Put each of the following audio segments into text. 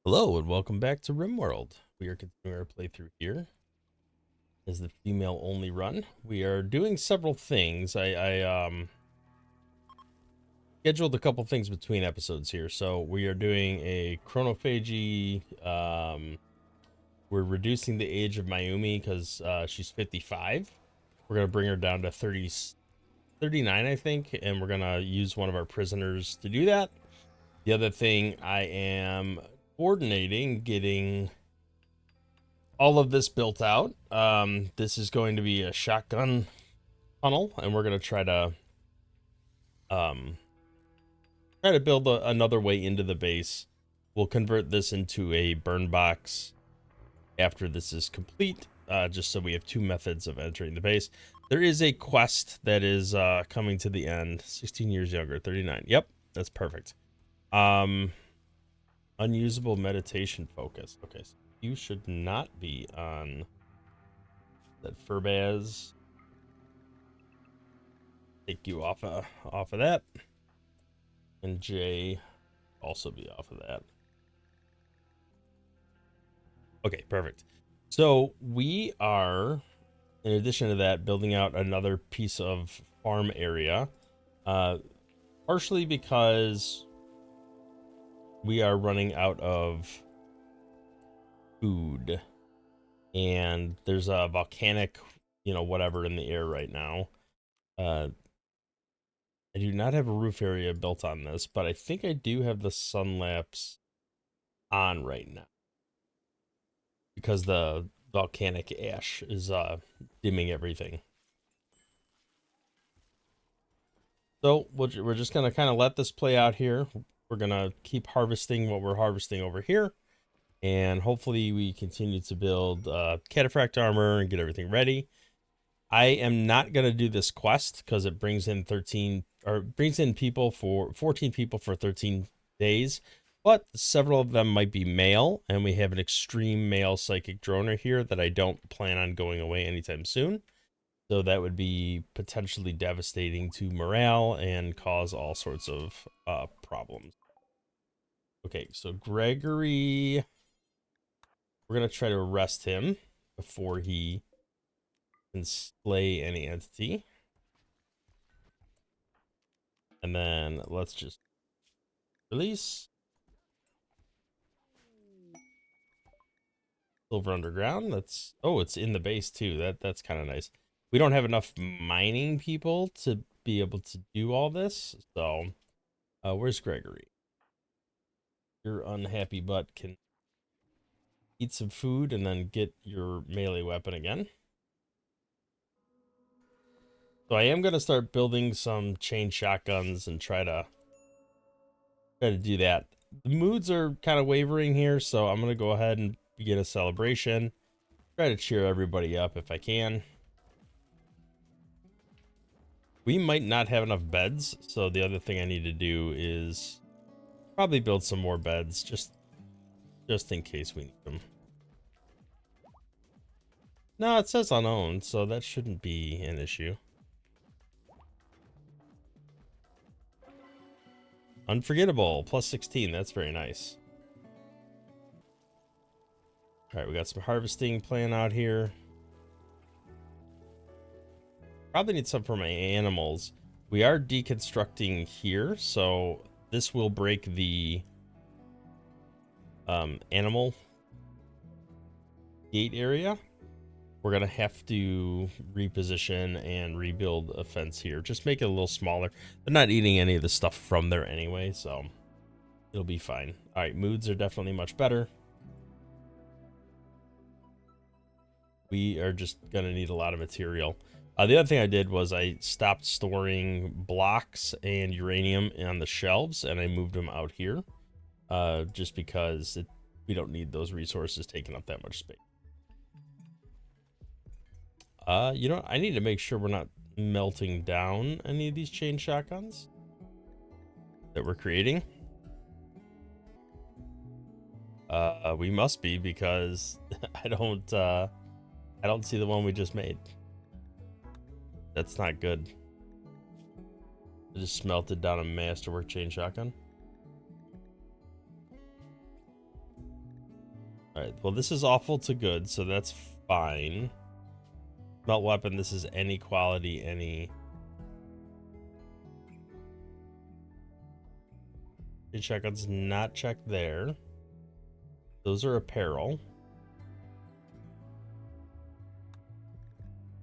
Hello and welcome back to Rimworld. We are continuing our playthrough here as the female only run. We are doing several things. I scheduled a couple things between episodes here. So we are doing a chronophagy. We're reducing the age of Mayumi because she's 55. We're gonna bring her down to 30, 39, I think, and we're gonna use one of our prisoners to do that. The other thing I am coordinating getting all of this built out. This is going to be a shotgun tunnel, and we're going to um, try to build another way into the base. We'll convert this into a burn box after this is complete, just so we have two methods of entering the base. There is a quest that is coming to the end. 16 years younger, 39. Yep, that's perfect. Unusable meditation focus. Okay, so you should not be on that Furbaz. Take you off of that, and J also be off of that. Okay, perfect. So we are, in addition to that, building out another piece of farm area, uh, partially because we are running out of food, and there's a volcanic, whatever in the air right now. Uh, I do not have a roof area built on this, but I think I do have the sun lamps on right now, because the volcanic ash is dimming everything. So we're just gonna kind of let this play out here. We're gonna keep harvesting what we're harvesting over here, and hopefully we continue to build cataphract armor and get everything ready. I am not gonna do this quest because it brings in 13, or brings in people for 14 people for 13 days, but several of them might be male, and we have an extreme male psychic droner here that I don't plan on going away anytime soon. So that would be potentially devastating to morale and cause all sorts of problems. Okay, so Gregory, we're gonna try to arrest him before he can slay any entity. And then let's just release Silver Underground. That's, oh, it's in the base too. That's kind of nice. We don't have enough mining people to be able to do all this. So where's Gregory? Your unhappy butt can eat some food and then get your melee weapon again. So I am going to start building some chain shotguns and try to do that. The moods are kind of wavering here, so I'm going to go ahead and begin a celebration. Try to cheer everybody up if I can. We might not have enough beds, so the other thing I need to do is probably build some more beds just in case we need them. No, it says unowned, so that shouldn't be an issue. Unforgettable, plus 16, that's very nice. All right, we got some harvesting plan out here. Probably need some for my animals. We are deconstructing here, so this will break the animal gate area. We're gonna have to reposition and rebuild a fence here. Just make it a little smaller. They're not eating any of the stuff from there anyway, so it'll be fine. All right, moods are definitely much better. We are just gonna need a lot of material. The other thing I did was I stopped storing blocks and uranium on the shelves, and I moved them out here, just because we don't need those resources taking up that much space. I need to make sure we're not melting down any of these chain shotguns that we're creating. We must be, because I don't see the one we just made. That's not good. I just smelted down a masterwork chain shotgun. All right, well, this is awful to good, so that's fine. Melt weapon, this is any quality, any. Shotgun's not checked there. Those are apparel.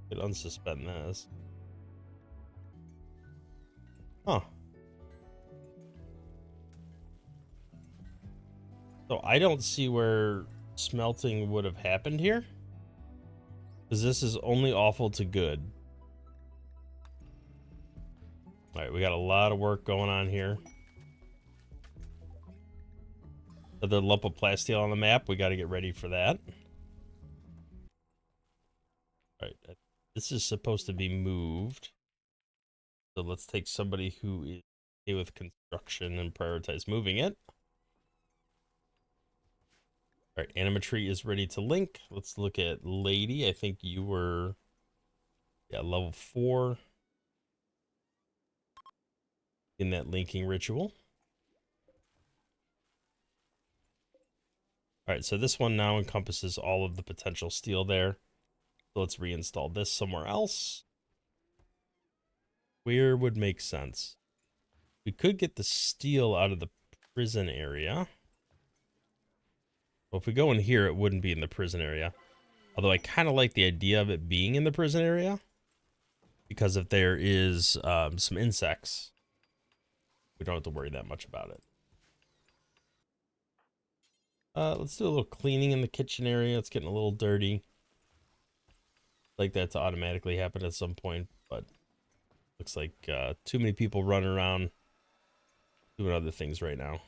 Could unsuspend this. Huh. So I don't see where smelting would have happened here, because this is only awful to good. All right, we got a lot of work going on here. Another lump of plasteel on the map. We got to get ready for that. All right, this is supposed to be moved. So let's take somebody who is okay with construction and prioritize moving it. All right, Animatry is ready to link. Let's look at Lady. I think you were, yeah, level 4 in that linking ritual. All right, so this one now encompasses all of the potential steel there. So let's reinstall this somewhere else. Where would make sense? We could get the steel out of the prison area. Well, if we go in here, it wouldn't be in the prison area. Although I kind of like the idea of it being in the prison area, because if there is some insects, we don't have to worry that much about it. Let's do a little cleaning in the kitchen area. It's getting a little dirty. I'd like that to automatically happen at some point, but looks like too many people running around doing other things right now.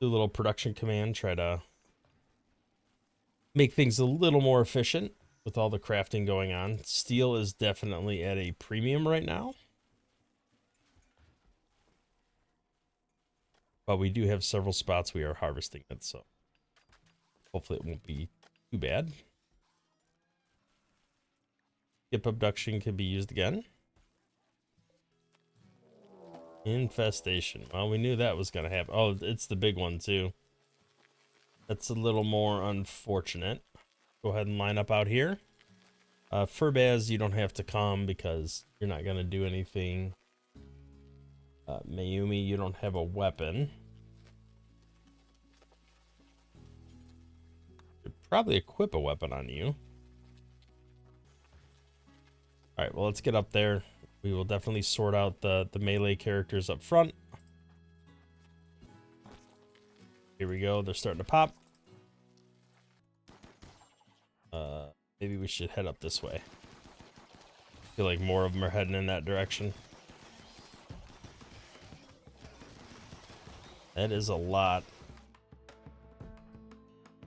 Do a little production command, try to make things a little more efficient with all the crafting going on. Steel is definitely at a premium right now, but we do have several spots we are harvesting it, so hopefully it won't be too bad. Skip abduction can be used again. Infestation. Well, we knew that was going to happen. Oh, it's the big one too. That's a little more unfortunate. Go ahead and line up out here. Furbaz, you don't have to come because you're not going to do anything. Mayumi, you don't have a weapon. Should probably equip a weapon on you. All right, well, let's get up there. We will definitely sort out the melee characters up front. Here we go. They're starting to pop. Maybe we should head up this way. I feel like more of them are heading in that direction. That is a lot.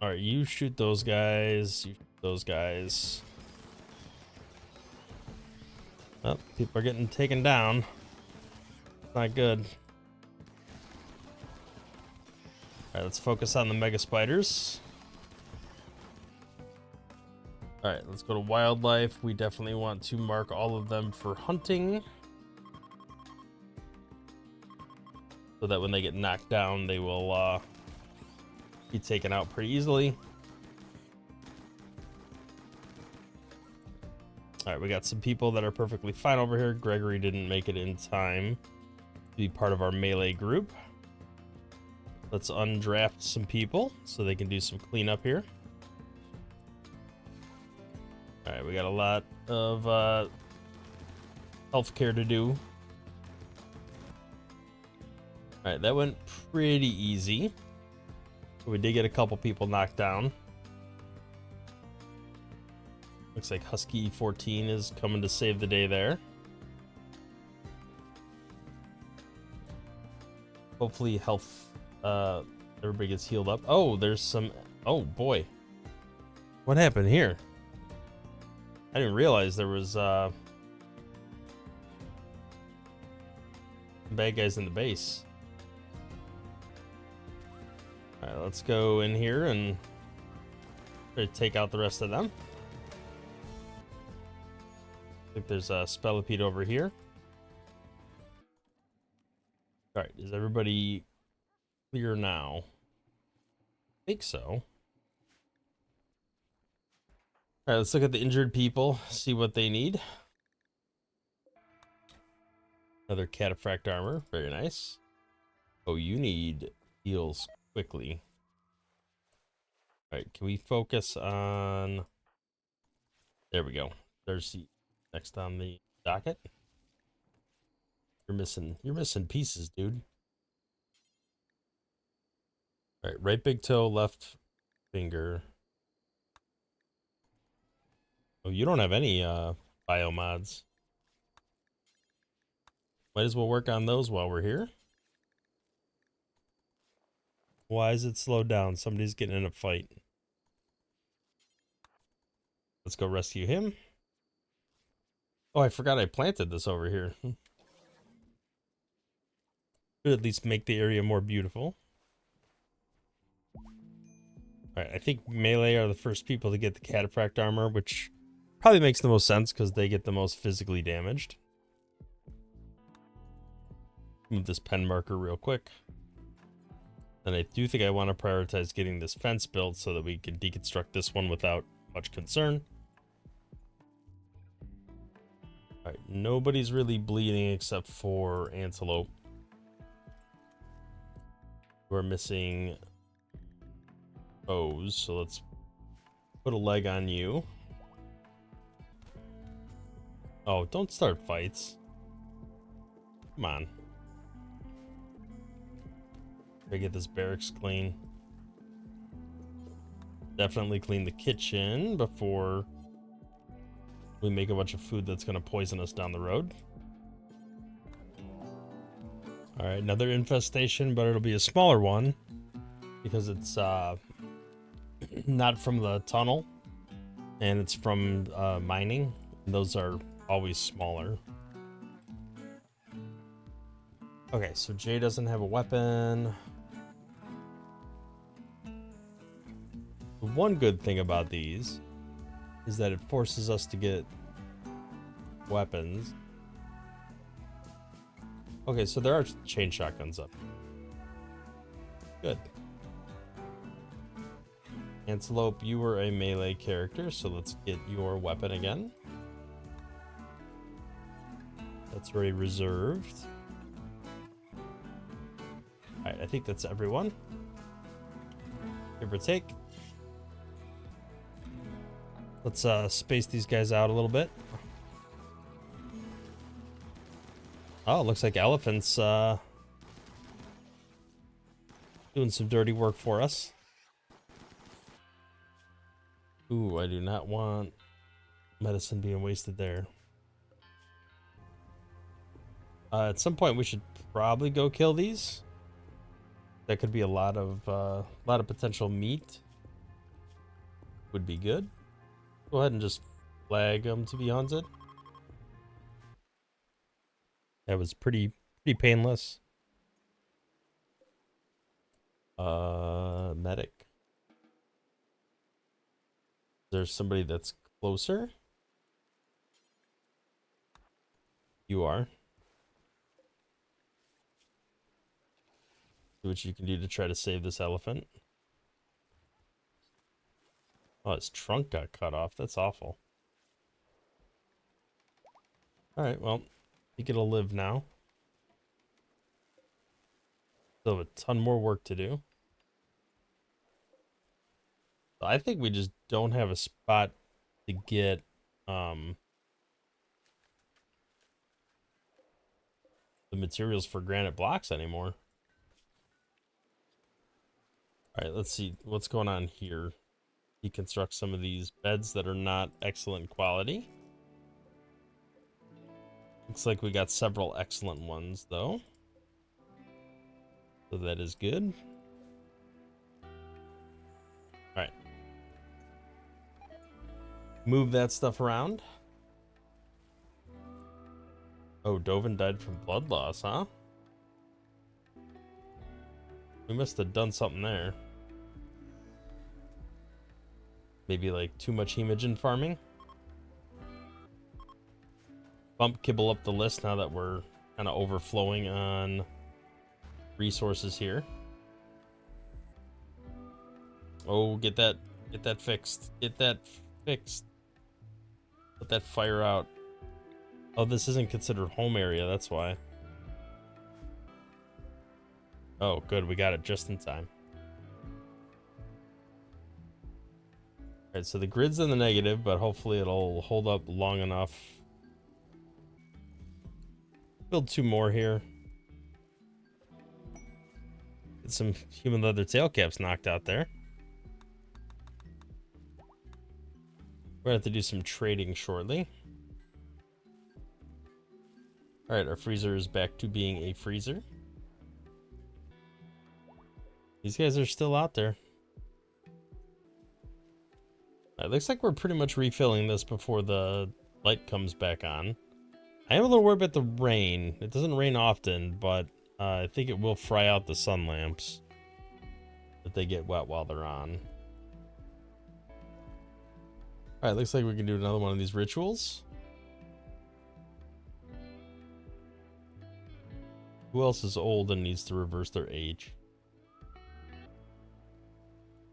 All right, you shoot those guys. You shoot those guys. Oh, people are getting taken down. Not good. All right, let's focus on the mega spiders. All right, let's go to wildlife. We definitely want to mark all of them for hunting, so that when they get knocked down, they will be taken out pretty easily. All right, we got some people that are perfectly fine over here. Gregory didn't make it in time to be part of our melee group. Let's undraft some people so they can do some cleanup here. All right, we got a lot of healthcare to do. All right, that went pretty easy. We did get a couple people knocked down. Looks like Husky 14 is coming to save the day there. Hopefully health, everybody gets healed up. Oh, there's some, oh boy. What happened here? I didn't realize there was bad guys in the base. All right, let's go in here and try to take out the rest of them. I think there's a Spellipede over here. All right, is everybody clear now? think so. All right, let's look at the injured people, see what they need. Another cataphract armor, very nice. Oh, you need heals quickly. All right, can we focus on... There we go. There's the next on the docket. You're missing pieces, dude. All right, right big toe, left finger. Oh, you don't have any bio mods. Might as well work on those while we're here. Why is it slowed down? Somebody's getting in a fight. Let's go rescue him. Oh, I forgot I planted this over here. Could at least make the area more beautiful. Alright, I think melee are the first people to get the cataphract armor, which probably makes the most sense because they get the most physically damaged. Move this pen marker real quick. And I do think I want to prioritize getting this fence built so that we can deconstruct this one without much concern. Alright, nobody's really bleeding except for antelope. We're missing bows, so let's put a leg on you. Oh, don't start fights. Come on. Gotta get this barracks clean. Definitely clean the kitchen before we make a bunch of food that's gonna poison us down the road. Alright, another infestation, but it'll be a smaller one because it's not from the tunnel and it's from mining. Those are always smaller. Okay, so Jay doesn't have a weapon. The one good thing about these is that it forces us to get weapons. Okay, so there are chain shotguns up. Good. Antelope, you were a melee character, so let's get your weapon again. That's already reserved. Alright, I think that's everyone. Give or take. Let's space these guys out a little bit. Oh, it looks like elephants doing some dirty work for us. Ooh, I do not want medicine being wasted there. At some point we should probably go kill these. That could be a lot of potential meat. Would be good. Go ahead and just flag them to be hunted. That was pretty painless. Medic. There's somebody that's closer. You are. See what you can do to try to save this elephant. Oh, his trunk got cut off. That's awful. Alright, well, I think it'll live now. Still have a ton more work to do. I think we just don't have a spot to get the materials for granite blocks anymore. Alright, let's see what's going on here. Deconstruct some of these beds that are not excellent quality. Looks like we got several excellent ones though. So that is good. Alright. Move that stuff around. Oh, Dovin died from blood loss, huh? We must have done something there. Maybe like too much hemogen farming. Bump kibble up the list now that we're kind of overflowing on resources here. Oh, get that fixed. Get that fixed. Put that fire out. Oh, this isn't considered home area, that's why. Oh, good, we got it just in time. Alright, so the grid's in the negative, but hopefully it'll hold up long enough. Build 2 more here. Get some human leather tail caps knocked out there. We're gonna have to do some trading shortly. Alright, our freezer is back to being a freezer. These guys are still out there. It looks like we're pretty much refilling this before the light comes back on. I am a little worried about the rain. It doesn't rain often, but I think it will fry out the sun lamps if they get wet while they're on. Alright, looks like we can do another one of these rituals. Who else is old and needs to reverse their age?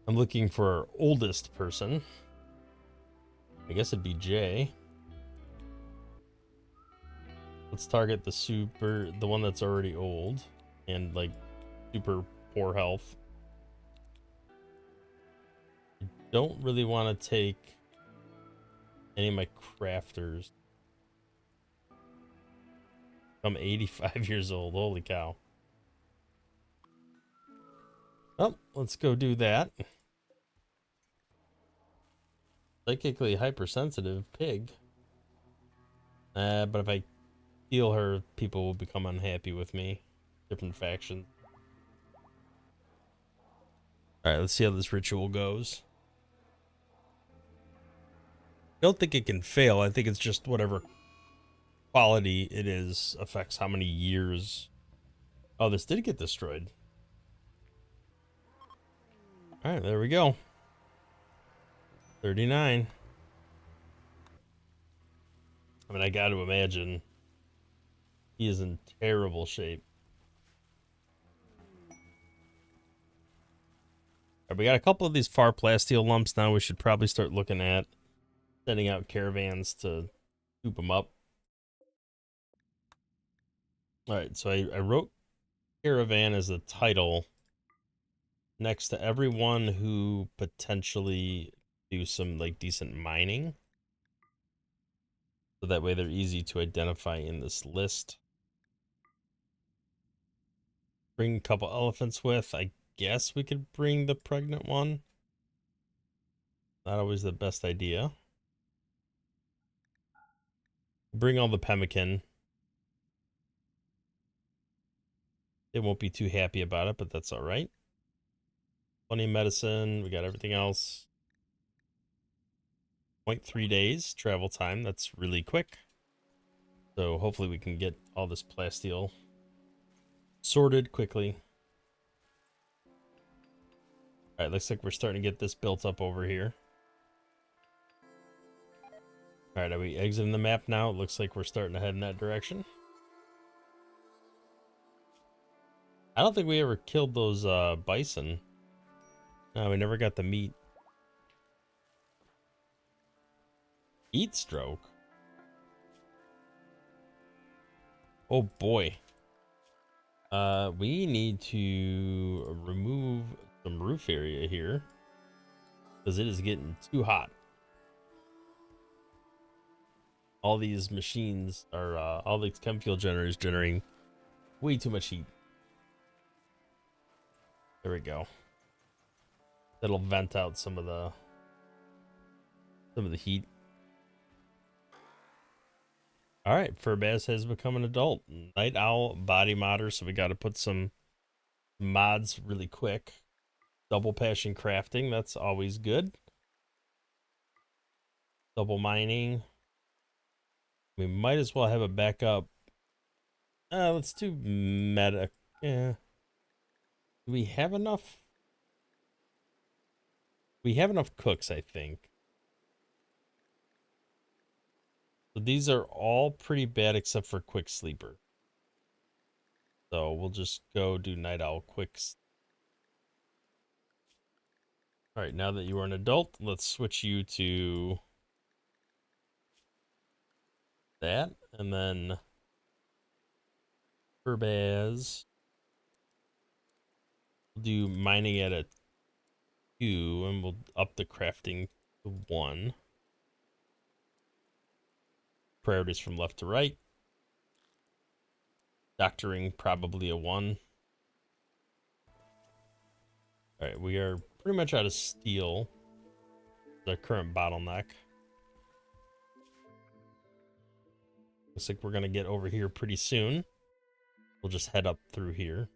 I'm looking for our oldest person. I guess it'd be Jay. Let's target the one that's already old and like super poor health. I don't really want to take any of my crafters. I'm 85 years old. Holy cow. Well, let's go do that. Psychically hypersensitive pig. But if I heal her, people will become unhappy with me. Different factions. Alright, let's see how this ritual goes. I don't think it can fail. I think it's just whatever quality it is affects how many years. Oh, this did get destroyed. Alright, there we go. 39. I mean, I got to imagine he is in terrible shape. Right, we got a couple of these far plasteel lumps now. We should probably start looking at sending out caravans to scoop them up. Alright, so I wrote caravan as the title next to everyone who potentially do some like decent mining. So that way they're easy to identify in this list. Bring a couple elephants with. I guess we could bring the pregnant one. Not always the best idea. Bring all the pemmican. They won't be too happy about it, but that's all right. Plenty of medicine. We got everything else. 0.3 days travel time. That's really quick. So hopefully we can get all this plasteel sorted quickly. All right, looks like we're starting to get this built up over here. All right, are we exiting the map now? It looks like we're starting to head in that direction. I don't think we ever killed those bison. No, we never got the meat. Heat stroke? Oh boy. We need to remove some roof area here because it is getting too hot. All these machines are, all these chem fuel generators generating way too much heat. There we go. That'll vent out some of the heat. All right, Furbaz has become an adult. Night Owl body modder, so we got to put some mods really quick. Double passion crafting, that's always good. Double mining. We might as well have a backup. Let's do meta. Yeah. Do we have enough? We have enough cooks, I think. So these are all pretty bad except for Quick Sleeper. So we'll just go do Night Owl Quicks. All right, now that you are an adult, let's switch you to that, and then Herbaz. We'll do mining at a 2, and we'll up the crafting to 1. Priorities from left to right. Doctoring probably a 1. All right, we are pretty much out of steel. The current bottleneck. Looks like we're gonna get over here pretty soon. We'll just head up through here.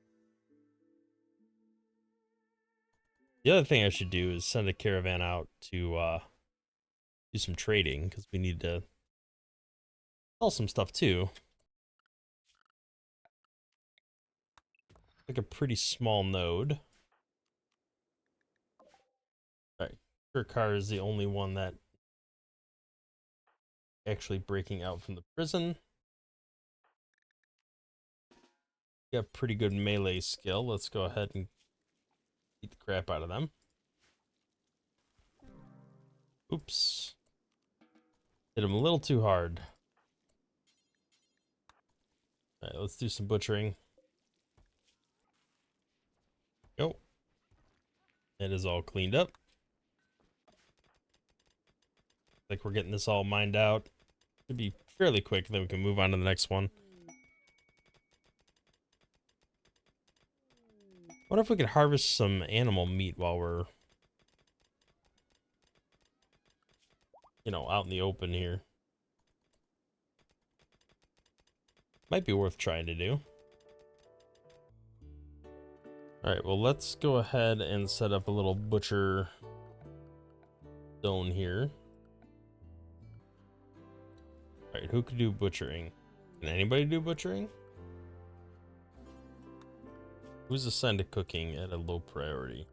The other thing I should do is send a caravan out to do some trading, because we need to sell some stuff too. Like a pretty small node. Alright, Kirkar is the only one that actually breaking out from the prison. Got pretty good melee skill. Let's go ahead and beat the crap out of them. Oops. Hit him a little too hard. Alright, let's do some butchering. Go. It is all cleaned up. Like we're getting this all mined out. Should be fairly quick, then we can move on to the next one. Wonder if we could harvest some animal meat while we're, you know, out in the open here. Might be worth trying to do. Alright, well, let's go ahead and set up a little butcher zone here. Alright, who could do butchering? Can anybody do butchering? Who's assigned to cooking at a low priority?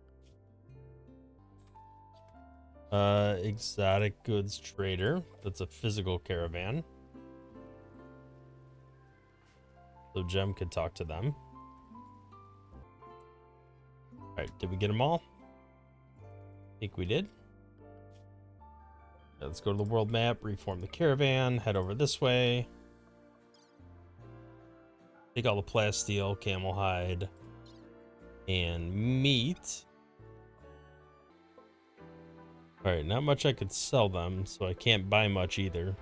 Exotic goods trader. That's a physical caravan. So Gem could talk to them. Alright, did we get them all? I think we did. Yeah, let's go to the world map, reform the caravan, head over this way. Take all the plasteel, camel hide, and meat. Alright, not much I could sell them, so I can't buy much either.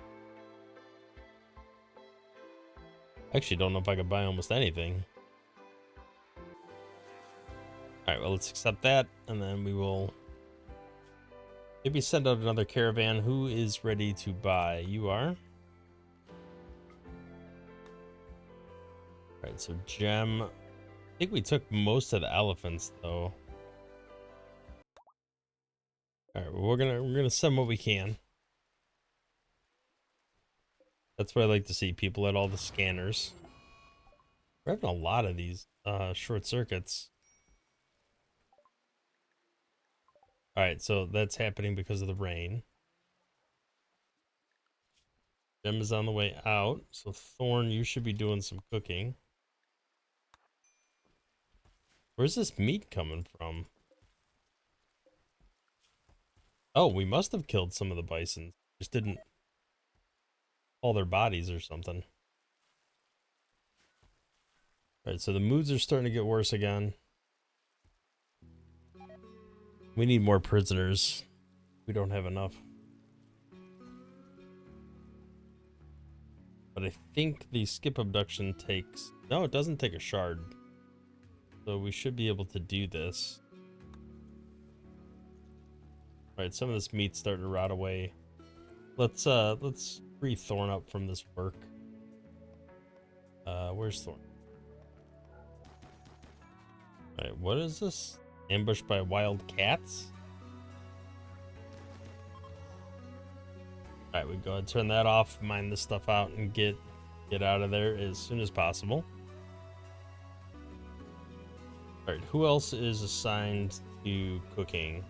Actually, don't know if I could buy almost anything. Alright, well, let's accept that, and then we will maybe send out another caravan. Who is ready to buy? You are? Alright, so Gem. I think we took most of the elephants, though. Alright, well, we're gonna send what we can. That's what I like to see, people at all the scanners. We're having a lot of these short circuits. Alright, so that's happening because of the rain. Gem is on the way out, so Thorn, you should be doing some cooking. Where's this meat coming from? Oh, we must have killed some of the bison. Just didn't all their bodies or something. Alright, so the moods are starting to get worse again. We need more prisoners. We don't have enough. But I think the skip abduction takes... No, it doesn't take a shard. So we should be able to do this. Alright, some of this meat's starting to rot away. Let's free Thorn up from this work. Where's Thorn? Alright, what is this? Ambushed by wild cats? Alright, we go ahead and turn that off, mine this stuff out, and get out of there as soon as possible. Alright, who else is assigned to cooking?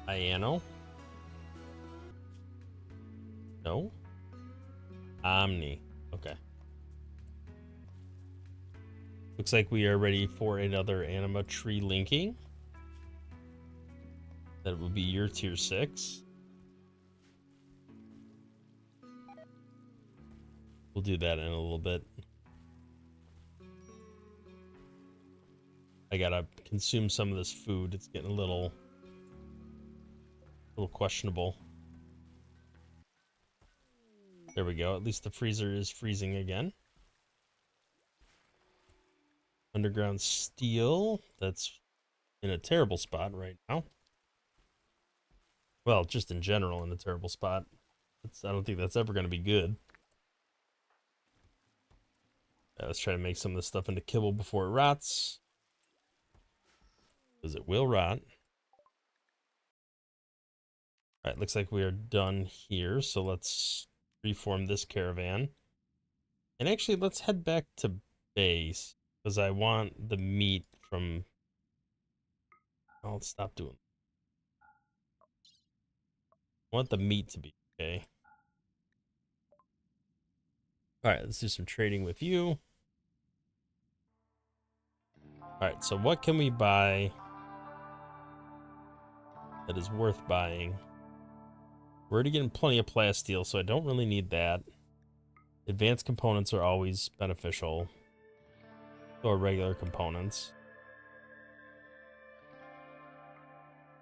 Iano? No? Omni. Okay. Looks like we are ready for another anima tree linking. That would be your tier 6. We'll do that in a little bit. I gotta consume some of this food. It's getting a little questionable. There we go. At least the freezer is freezing again. Underground steel. That's in a terrible spot right now. Well, just in general in a terrible spot. I don't think that's ever going to be good. Let's try to make some of this stuff into kibble before it rots. Because it will rot. Alright, looks like we are done here. So let's reform this caravan. And actually, let's head back to base. Because I want the meat from... I'll stop doing... I want the meat to be okay. Alright, let's do some trading with you. Alright, so what can we buy that is worth buying? We're already getting plenty of plasteel, so I don't really need that. Advanced components are always beneficial. So are regular components.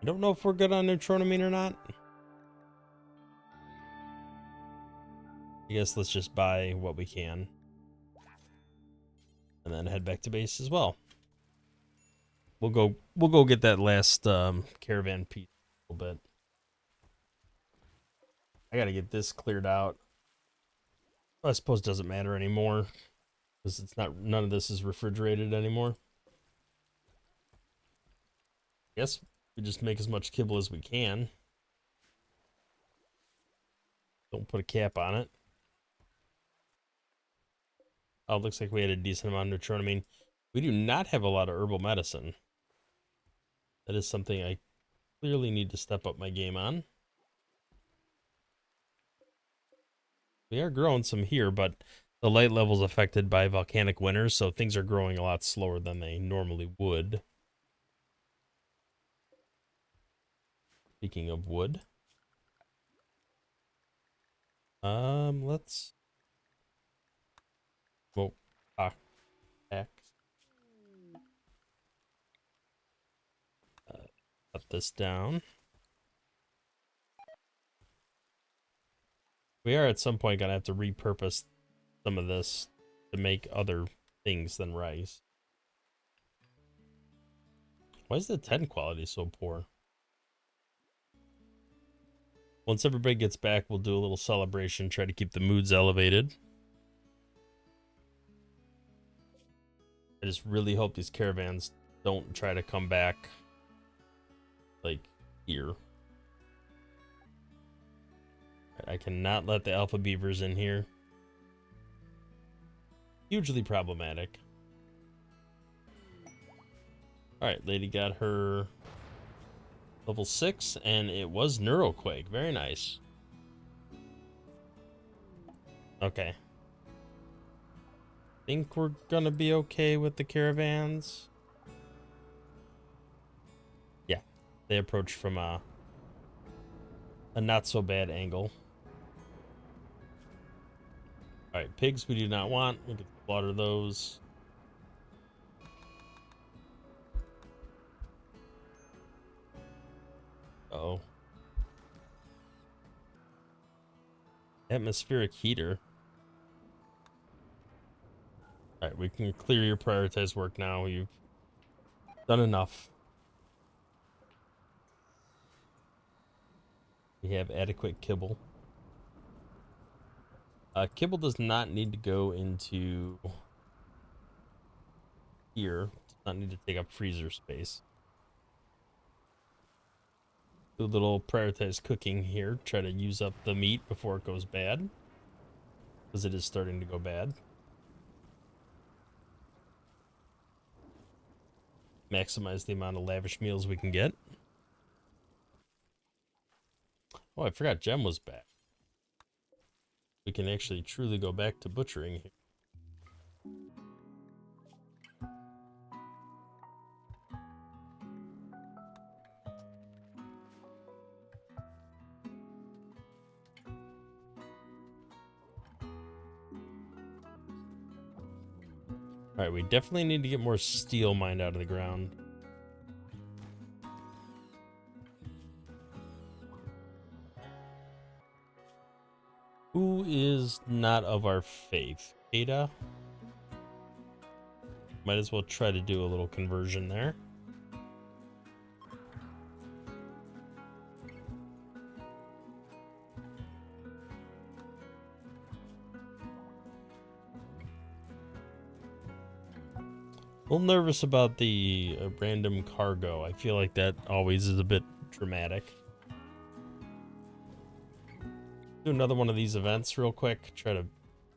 I don't know if we're good on neutronomine or not. I guess let's just buy what we can. And then head back to base as well. We'll go get that last caravan piece a little bit. I gotta get this cleared out. I suppose it doesn't matter anymore. Because it's not, none of this is refrigerated anymore. I guess we just make as much kibble as we can. Don't put a cap on it. Oh, it looks like we had a decent amount of neutronomine. We do not have a lot of herbal medicine. That is something I clearly need to step up my game on. We are growing some here, but the light level is affected by volcanic winters, so things are growing a lot slower than they normally would. Speaking of wood. Let's smoke axe. Cut this down. We are at some point gonna have to repurpose some of this to make other things than rice. Why is the 10 quality so poor? Once everybody gets back, we'll do a little celebration, try to keep the moods elevated. I just really hope these caravans don't try to come back like here. I cannot let the alpha beavers in here. Hugely problematic. Alright, lady got her level 6, and it was Neuroquake. Very nice. Okay. Think we're gonna be okay with the caravans. Yeah, they approach from a not so bad angle. Alright, pigs we do not want. We can slaughter those. Uh-oh. Atmospheric heater. Alright, we can clear your prioritized work now. You've done enough. We have adequate kibble. Kibble does not need to go into here. Does not need to take up freezer space. Do a little prioritized cooking here. Try to use up the meat before it goes bad. Because it is starting to go bad. Maximize the amount of lavish meals we can get. Oh, I forgot Gem was back. We can actually truly go back to butchering here. All right, we definitely need to get more steel mined out of the ground. Who is not of our faith? Ada? Might as well try to do a little conversion there. A little nervous about the random cargo. I feel like that always is a bit dramatic. Do another one of these events real quick. Try to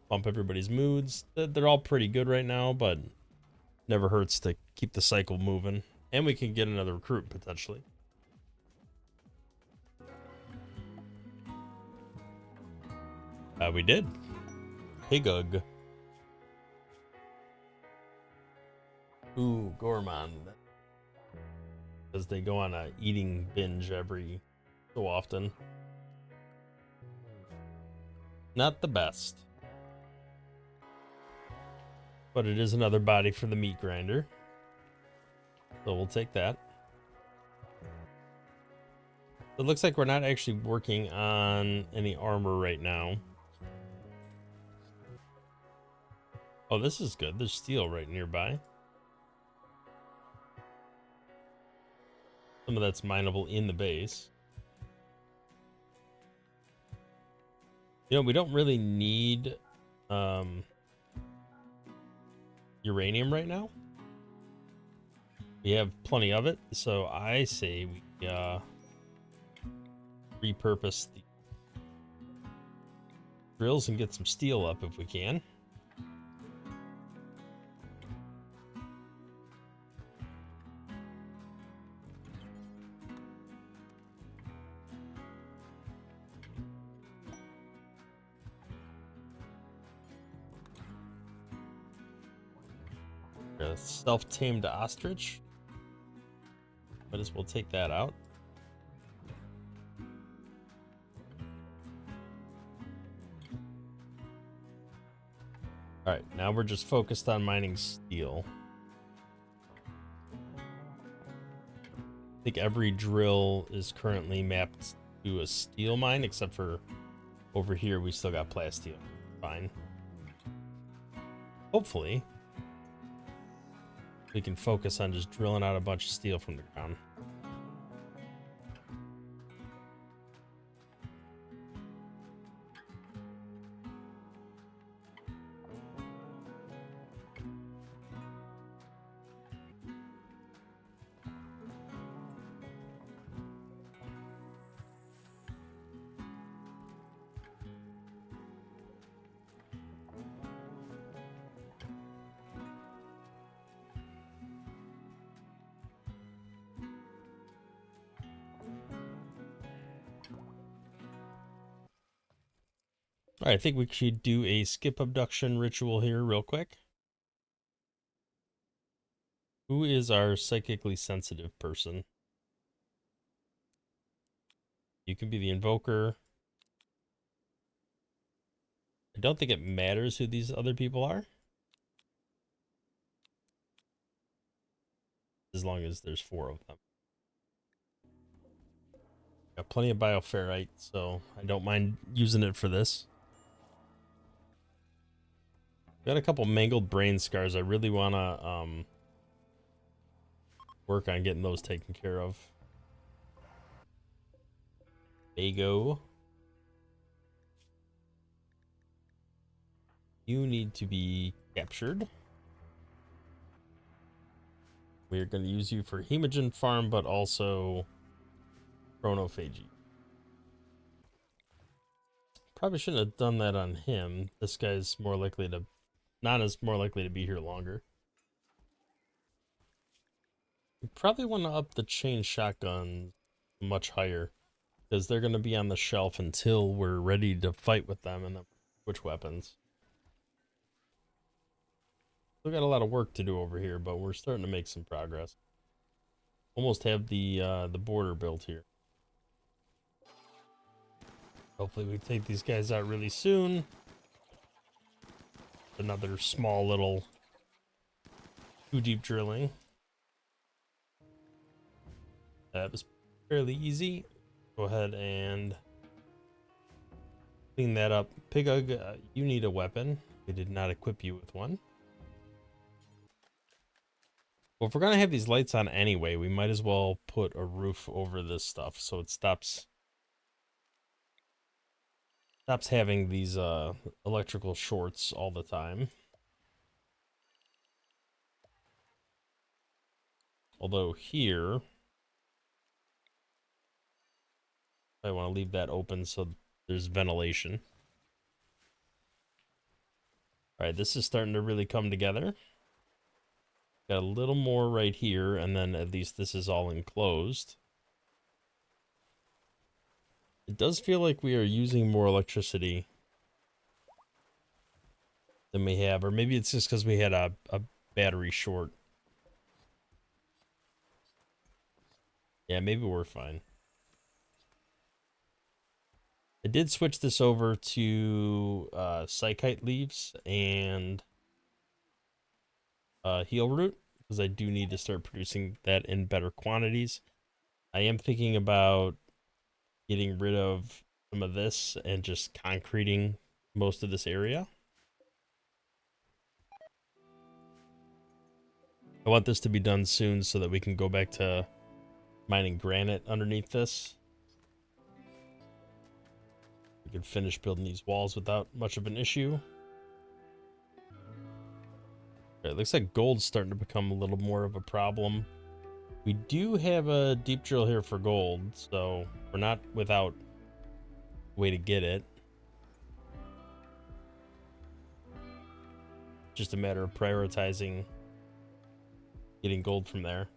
bump everybody's moods. They're all pretty good right now, but never hurts to keep the cycle moving. And we can get another recruit potentially. We did. Higug. Ooh, gourmand. Because they go on a eating binge every so often. Not the best. But it is another body for the meat grinder. So we'll take that. It looks like we're not actually working on any armor right now. Oh, this is good. There's steel right nearby. Some of that's mineable in the base. You know, we don't really need uranium right now. We have plenty of it, so I say we repurpose the drills and get some steel up if we can. A self-tamed ostrich. Might as well take that out. Alright, now we're just focused on mining steel. I think every drill is currently mapped to a steel mine, except for over here we still got plasteel. Fine. Hopefully, we can focus on just drilling out a bunch of steel from the ground. All right, I think we should do a skip abduction ritual here real quick. Who is our psychically sensitive person? You can be the invoker. I don't think it matters who these other people are, as long as there's 4 of them. Got plenty of bioferrite, so I don't mind using it for this. Got a couple mangled brain scars. I really want to work on getting those taken care of. Bago. You need to be captured. We're going to use you for hemogen farm, but also chronophagy. Probably shouldn't have done that on him. This guy's more likely to, more likely to be here longer. We probably want to up the chain shotgun much higher, because they're going to be on the shelf until we're ready to fight with them and then switch weapons. Still got a lot of work to do over here, but we're starting to make some progress. Almost have the border built here. Hopefully we take these guys out really soon. Another small little too deep drilling. That was fairly easy. Go ahead and clean that up. Pigug, you need a weapon. We did not equip you with one. Well, if we're gonna have these lights on anyway, we might as well put a roof over this stuff so it stops having these electrical shorts all the time. Although here, I want to leave that open so there's ventilation. All right, this is starting to really come together. Got a little more right here, and then at least this is all enclosed. It does feel like we are using more electricity than we have, or maybe it's just because we had a battery short. Yeah, maybe we're fine. I did switch this over to psychite leaves and heal root because I do need to start producing that in better quantities. I am thinking about getting rid of some of this and just concreting most of this area. I want this to be done soon so that we can go back to mining granite underneath this. We can finish building these walls without much of an issue. Okay, it looks like gold's starting to become a little more of a problem. We do have a deep drill here for gold, so we're not without a way to get it. Just a matter of prioritizing getting gold from there.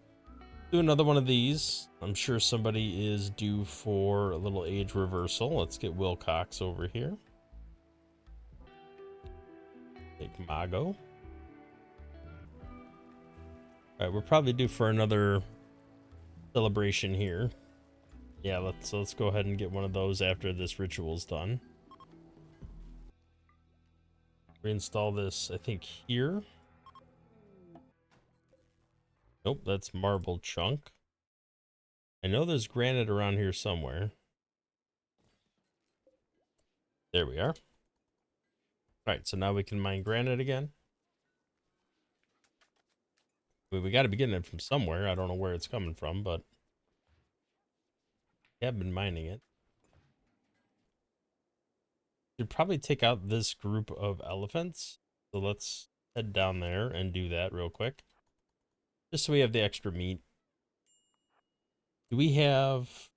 Do another one of these. I'm sure somebody is due for a little age reversal. Let's get Wilcox over here. Take Mago. All right, we're probably due for another celebration here. Yeah, let's go ahead and get one of those after this ritual's done. Reinstall this, I think, here. Nope, that's marble chunk. I know there's granite around here somewhere. There we are. All right, so now we can mine granite again. I mean, we got to be getting it from somewhere. I don't know where it's coming from, but we have been mining it. Should probably take out this group of elephants. So let's head down there and do that real quick. Just so we have the extra meat. Do we have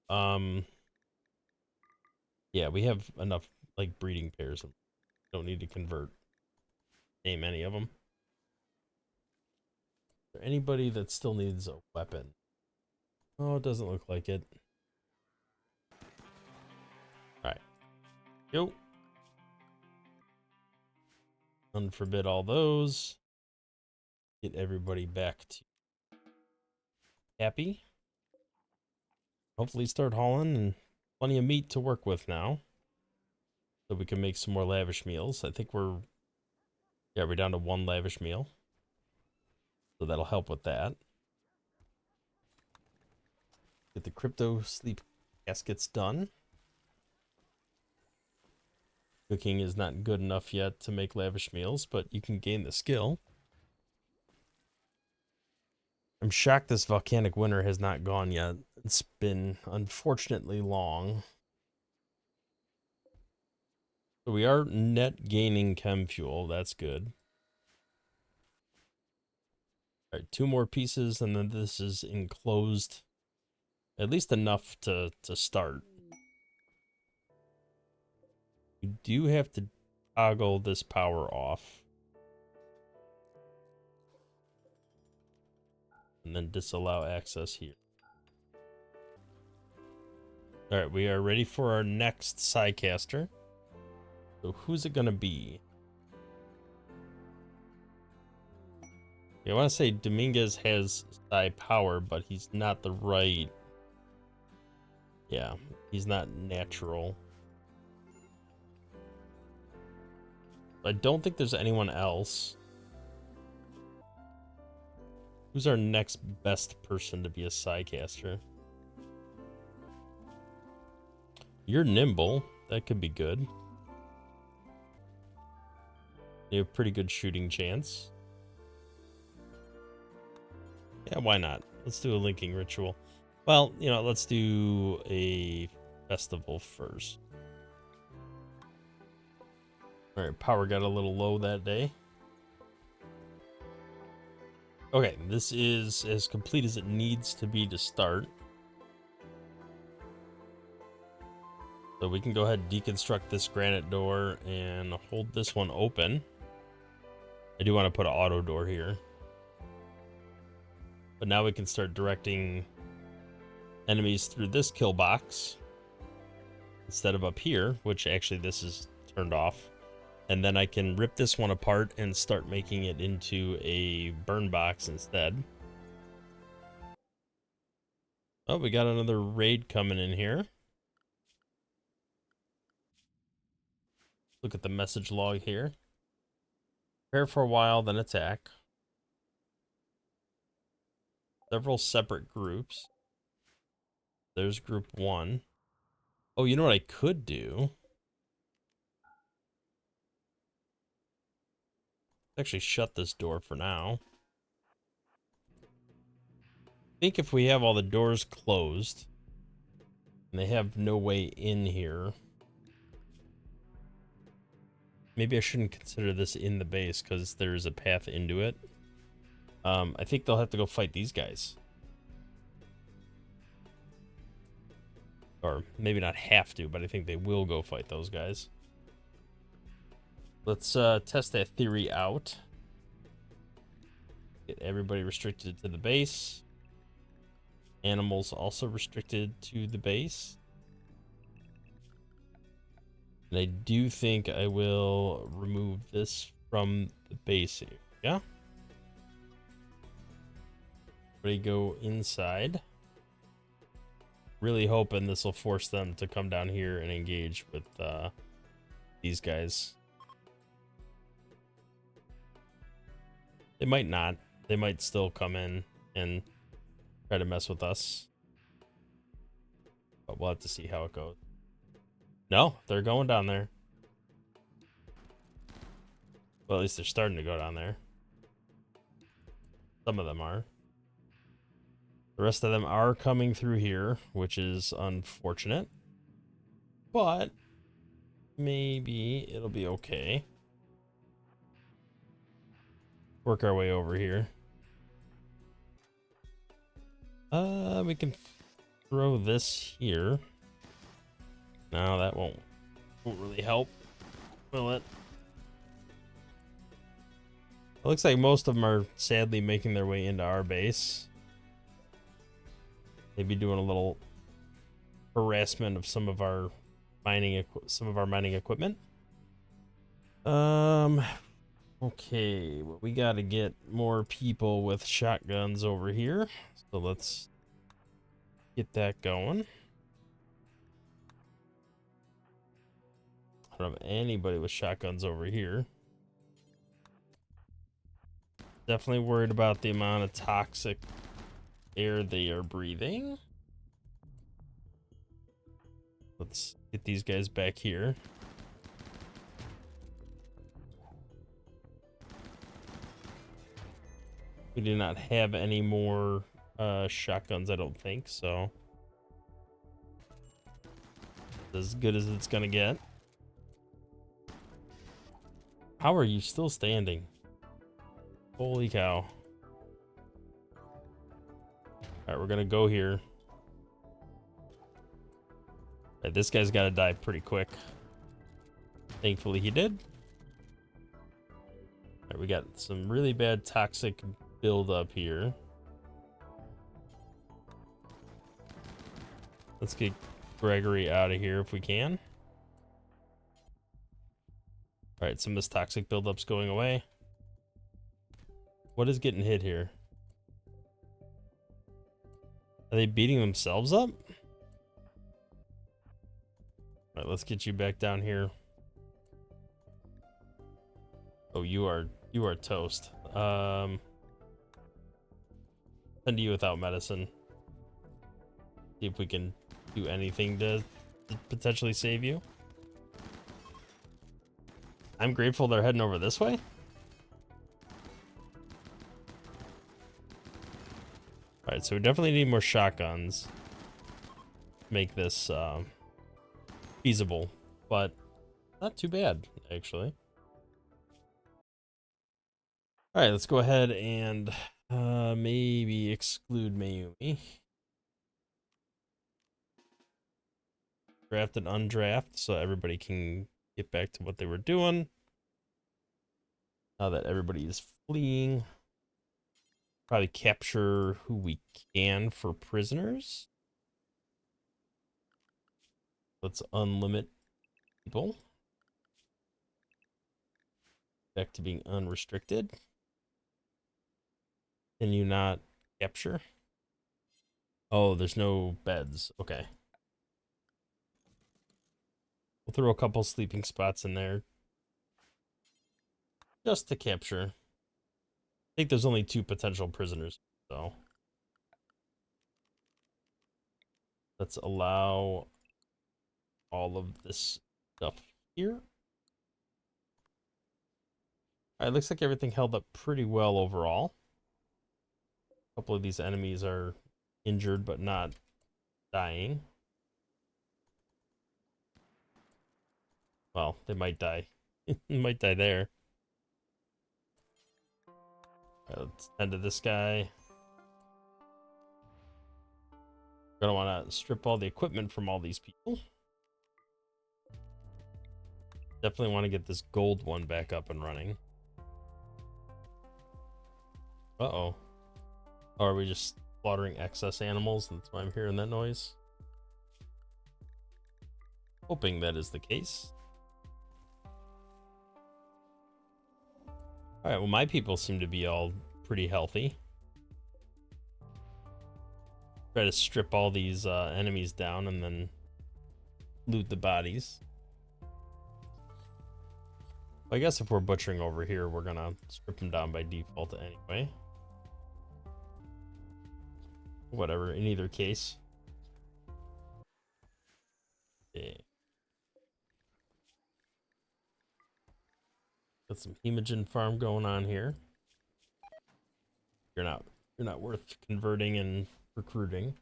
yeah, we have enough like breeding pairs. Don't need to convert. Name any of them. Is there anybody that still needs a weapon? Oh, it doesn't look like it. Alright. Yo. Unforbid all those. Get everybody back to happy. Hopefully start hauling and plenty of meat to work with now. So we can make some more lavish meals. I think we're down to one lavish meal. So that'll help with that. Get the crypto sleep gaskets done. Cooking is not good enough yet to make lavish meals, but you can gain the skill. I'm shocked this volcanic winter has not gone yet. It's been unfortunately long. So we are net gaining chem fuel. That's good. All right, 2 more pieces, and then this is enclosed. At least enough to start. We do have to toggle this power off. And then disallow access here. Alright, we are ready for our next Psycaster. So who's it gonna be? Yeah, I want to say Dominguez has Psy power, but he's not the right... Yeah, he's not natural. I don't think there's anyone else. Who's our next best person to be a Psycaster? You're nimble. That could be good. You have pretty good shooting chance. Yeah, why not? Let's do a linking ritual. Well, you know, let's do a festival first. All right, power got a little low that day. Okay, this is as complete as it needs to be to start. So we can go ahead and deconstruct this granite door and hold this one open. I do want to put an auto door here. But now we can start directing enemies through this kill box instead of up here, which actually this is turned off. And then I can rip this one apart and start making it into a burn box instead. Oh, we got another raid coming in here. Look at the message log here. Prepare for a while, then attack. Several separate groups. There's group 1. Oh, you know what I could do? Actually shut this door for now. I think if we have all the doors closed and they have no way in here, maybe I shouldn't consider this in the base because there's a path into it. I think they'll have to go fight these guys. Or maybe not have to, but I think they will go fight those guys. Let's test that theory out. Get everybody restricted to the base. Animals also restricted to the base. And I do think I will remove this from the base here. Yeah. Everybody go inside. Really hoping this will force them to come down here and engage with these guys. They might not. They might still come in and try to mess with us. But we'll have to see how it goes. No, they're going down there. Well, at least they're starting to go down there. Some of them are. The rest of them are coming through here, which is unfortunate. But maybe it'll be okay. Work our way over here. We can throw this here. No, that won't really help, will it? It looks like most of them are sadly making their way into our base. Maybe doing a little harassment of some of our mining equipment. Okay, well, we got to get more people with shotguns over here. So let's get that going. I don't have anybody with shotguns over here. Definitely worried about the amount of toxic air they are breathing. Let's get these guys back here. We do not have any more shotguns, I don't think, so as good as it's gonna get. How are you still standing? Holy cow. Alright, we're gonna go here. Right, this guy's gotta die pretty quick. Thankfully he did. Alright, we got some really bad toxic buildup here. Let's get Gregory out of here if we can. Alright, some of this toxic buildup's going away. What is getting hit here? Are they beating themselves up? Alright, let's get you back down here. Oh, you are toast. send you without medicine. See if we can do anything to potentially save you. I'm grateful they're heading over this way. Alright, so we definitely need more shotguns to make this feasible, but not too bad, actually. Alright, let's go ahead and maybe exclude Mayumi. Draft and undraft so everybody can get back to what they were doing. Now that everybody is fleeing. Probably capture who we can for prisoners. Let's unlimit people. Back to being unrestricted. Can you not capture? Oh, there's no beds. Okay. We'll throw a couple sleeping spots in there. Just to capture. I think there's only 2 potential prisoners, so. Let's allow all of this stuff here. Alright, looks like everything held up pretty well overall. A couple of these enemies are injured but not dying. Well, they might die. Might die there. Right, let's tend to this guy. Gonna want to strip all the equipment from all these people. Definitely want to get this gold one back up and running. Uh-oh. Or are we just slaughtering excess animals? That's why I'm hearing that noise. Hoping that is the case. Alright, well my people seem to be all pretty healthy. Try to strip all these enemies down and then loot the bodies. I guess if we're butchering over here, we're gonna strip them down by default anyway. Whatever, in either case. Okay. Got some hemogen farm going on here. You're not worth converting and recruiting.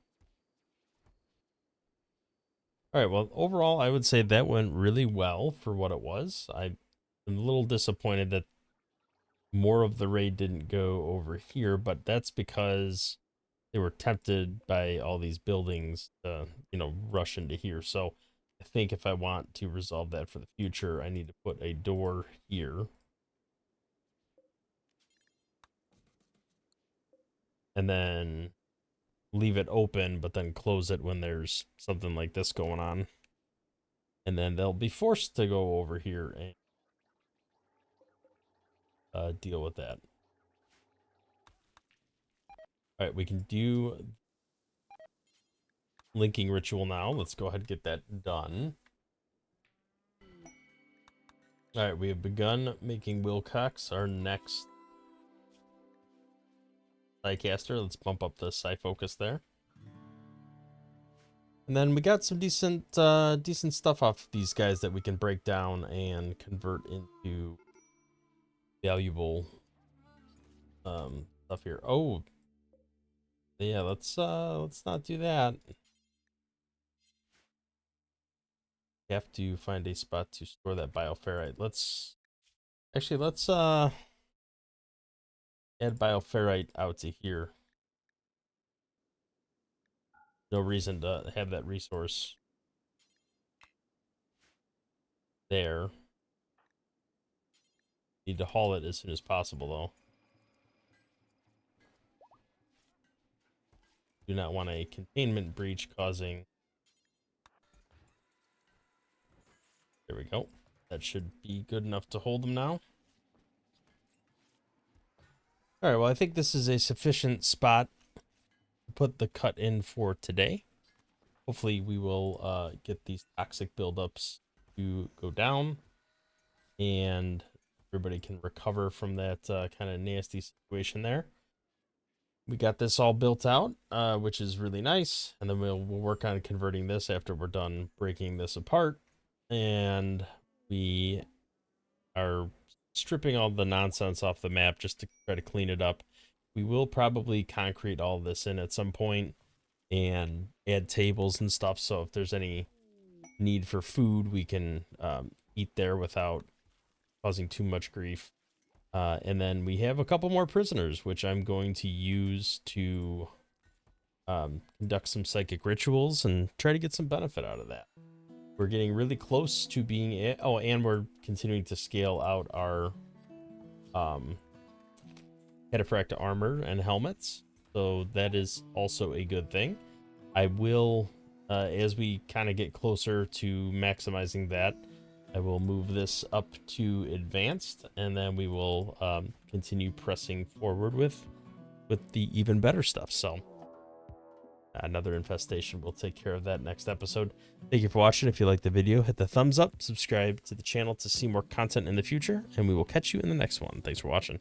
All right, well, overall, I would say that went really well for what it was. I'm a little disappointed that more of the raid didn't go over here, but that's because they were tempted by all these buildings to, rush into here. So I think if I want to resolve that for the future, I need to put a door here. And then leave it open, but then close it when there's something like this going on. And then they'll be forced to go over here and deal with that. All right, we can do linking ritual now. Let's go ahead and get that done. All right, we have begun making Wilcox our next Psycaster. Let's bump up the Psy focus there. And then we got some decent stuff off these guys that we can break down and convert into valuable stuff here. Oh, yeah, let's not do that. We have to find a spot to store that bioferrite. Let's add bioferrite out to here. No reason to have that resource there. Need to haul it as soon as possible, though. Do not want a containment breach causing... There we go. That should be good enough to hold them now. Alright, well, I think this is a sufficient spot to put the cut in for today. Hopefully we will get these toxic buildups to go down. And everybody can recover from that kind of nasty situation there. we got this all built out, which is really nice. And then we'll work on converting this after we're done breaking this apart. And we are stripping all the nonsense off the map just to try to clean it up. We will probably concrete all this in at some point and add tables and stuff. So if there's any need for food, we can eat there without causing too much grief. And then we have a couple more prisoners, which I'm going to use to conduct some psychic rituals and try to get some benefit out of that. We're getting really close to being... Oh, and we're continuing to scale out our cataphract armor and helmets. So that is also a good thing. I will, as we kind of get closer to maximizing that, I will move this up to advanced, and then we will continue pressing forward with the even better stuff. So another infestation, we'll take care of that next episode. Thank you for watching. If you liked the video, hit the thumbs up, subscribe to the channel to see more content in the future, and we will catch you in the next one. Thanks for watching.